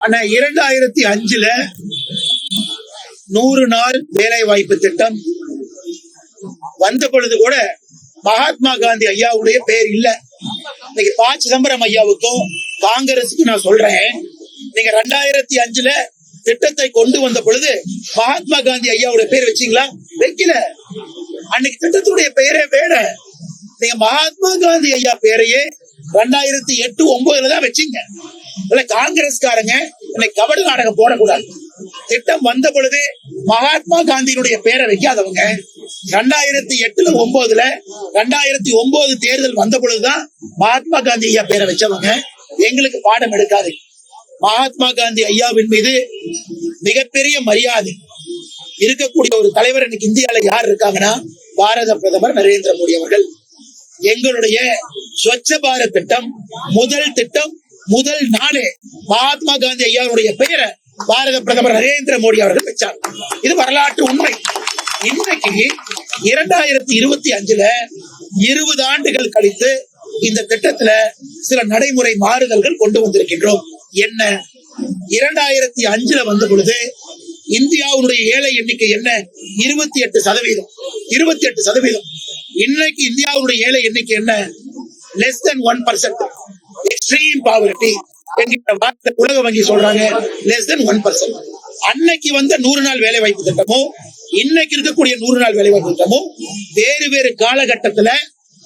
ஆனா 2005 100 நாள் வேலை வாய்ப்பு திட்டம் வந்த பொழுது கூட மகாத்மா காந்தி ஐயாவுடைய பேர் இல்ல. இன்னைக்கு ப. சிதம்பரம் ஐயாவுக்கும் காங்கிரஸுக்கும் நான் சொல்றேன், நீங்க 2005 திட்டத்தை கொண்டு வந்த பொழுது மகாத்மா காந்தி ஐயாவுடைய பேர் வச்சீங்களா? வைக்கல. அன்னைக்கு திட்டத்துடைய பெயரே வேற. நீங்க மகாத்மா காந்தி ஐயா பேரையே 2008, 2009 தான் வச்சீங்க. காங்கிரஸ்காரங்க இன்னைக்கு கபடி நாடகம் போடக்கூடாது. திட்டம் வந்த பொழுது மகாத்மா காந்தியினுடைய பேரை வைக்காதவங்க 2008, 2009 2009 தேர்தல் வந்த பொழுதுதான் மகாத்மா காந்தி ஐயா பேரை வச்சவங்க. எங்களுக்கு பாடம் எடுக்காது. மகாத்மா காந்தி ஐயாவின் மீது மிகப்பெரிய மரியாதை இருக்கக்கூடிய ஒரு தலைவர் இன்னைக்கு இந்தியாவில் யார் இருக்காங்கன்னா பாரத பிரதமர் நரேந்திர மோடி அவர்கள். எங்களுடைய ஸ்வச்ச பாரத் திட்டம் முதல் நாளே மகாத்மா காந்தி ஐயாவுடைய பெயரை பாரத பிரதமர் நரேந்திர மோடி அவர்கள் வச்சார். இது வரலாற்று உண்மை. இன்றைக்கு 2025 20 ஆண்டுகள் கழித்து இந்த திட்டத்துல சில நடைமுறை மாறுதல்கள் கொண்டு வந்திருக்கின்றோம். என்ன? 2005 வந்த பொழுது இந்தியாவுடைய ஏழை எண்ணிக்கை என்ன? 28%. இன்னைக்கு இந்தியாவுடைய ஏழை எண்ணிக்கை என்ன? Less than 1%. எக்ஸ்ட்ரீம் பாவர்ட்டி என்கிற வார்த்தை உலக வங்கி சொல்றாங்க. Less than 1%. அன்னைக்கு வந்த 100 நாள் வேலை வாய்ப்பு திட்டமும் இன்னைக்கு இருக்கக்கூடிய 100 நாள் வேலை வாய்ப்பு திட்டமும் வேறு வேறு காலகட்டத்துல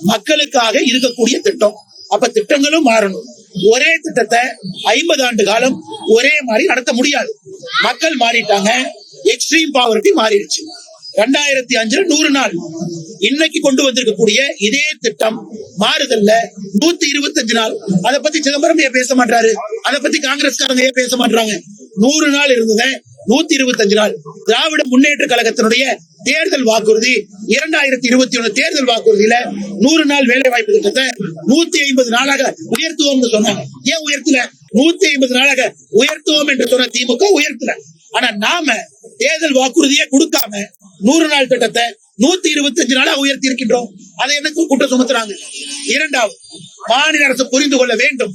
மக்களுக்காக இருக்கக்கூடிய திட்டம். அப்ப திட்டங்களும் மாறணும். ஒரே திட்டத்தை 50 ஆண்டு காலம் ஒரே மாதிரி நடத்த முடியாது. மக்கள் மாறிட்டாங்க. எக்ஸ்ட்ரீம் பாவர்ட்டி மாறிடுச்சு. 2005 100 நாள் இன்னைக்கு கொண்டு வந்திருக்கக்கூடிய இதே திட்டம் மாறுதல்ல 125 நாள். அதை பத்தி சிதம்பரம் ஏன் பேச மாட்டாரு? அதை பத்தி காங்கிரஸ்காரங்க ஏன் பேச மாட்டாங்க? 100 நாள் இருந்தது 125 நாள். திராவிட முன்னேற்ற கழகத்தினுடைய தேர்தல் வாக்குறுதி 2021 தேர்தல் வாக்குறுதியில 100 நாள் வேலை வாய்ப்பு திட்டத்தை 150 நாளாக உயர்த்துவோம் சொன்னாங்க. ஏன் உயர்த்தல? 150 நாளாக உயர்த்துவோம் என்று சொன்ன திமுக உயர்த்தல. ஆனா நாம தேர்தல் வாக்குறுதியை கொடுக்காம 100 நாள் திட்டத்தை 125 நாளா உயர்த்தி இருக்கின்றோம். அதை எனக்கு குற்றம் சுமத்துறாங்க. இரண்டாவது, மாநில அரசு புரிந்து கொள்ள வேண்டும்.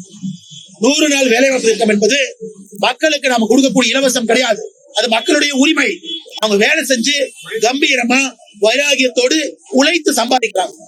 100 நாள் வேலை வாய்ப்பு திட்டம் என்பது மக்களுக்கு நாம கொடுக்கக்கூடிய இலவசம் கிடையாது. அது மக்களுடைய உரிமை. அவங்க வேலை செஞ்சு கம்பீரமா வைராகியத்தோடு உழைத்து சம்பாதிக்கிறாங்க.